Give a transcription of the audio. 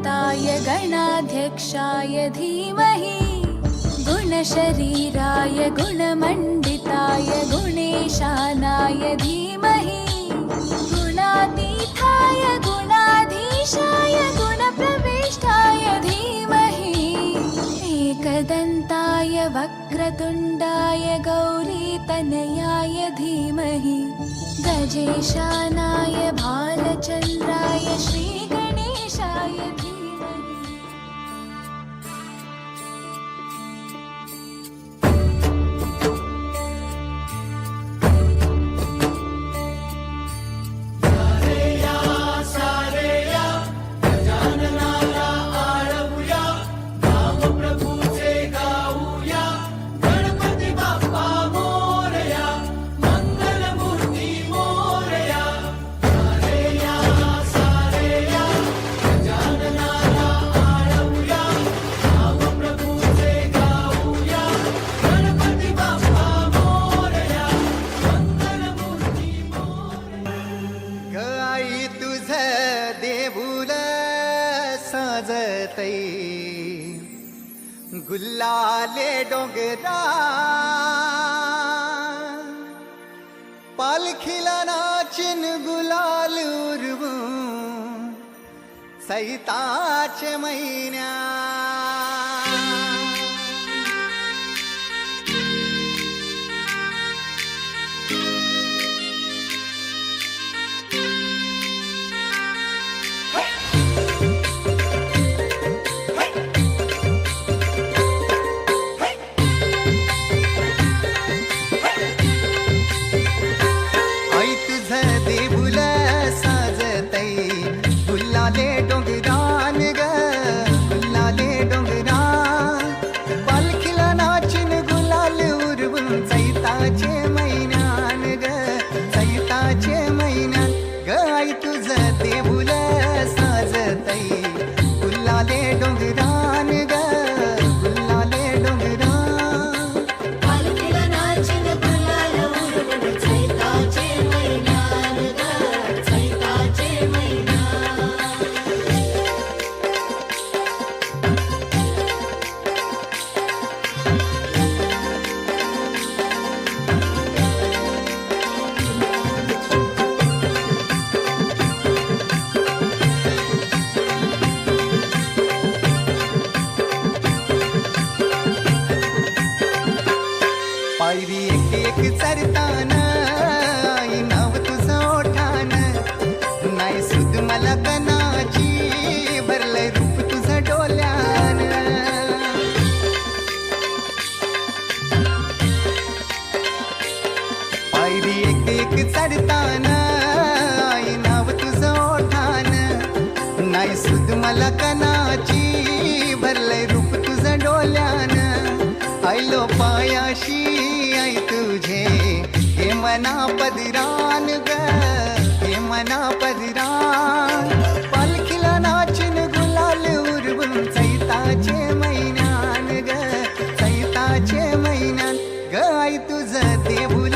गणाधिपतये गणाध्यक्षाय धीमहि गुणशरीराय गुणमण्डिताय गुणेशानाय धीमहि गुणातीताय गुणाधीशाय गुणप्रविष्टाय धीमहि एकदन्ताय वक्रतुण्डाय गौरीतनयाय धीमहि गजेशानाय भालचन्द्राय श्रीगणेशाय धीमहि। गुल्लाले डोंगरा पालखीला नाचिन गुलाल उरवू सैताचे महिन्या पायरी एक एक चरताना आई नाव तुझं ओठान नाही सुद मला कनाची भरलंय रूप तुझं डोल्यान पायरी एक एक चरताना आई नाव तुझं ओठान नाही सुद मला कनाची भरलंय रूप तुझं डोल्यान आयलो पायाशी आई तुझे हे मना पदरान ग हे मना पदरान पालखीला नाचिन गुलाल उरवून चैताचे महिन्यान ग चैताचे महिन्यान ग आई तुझं देऊळ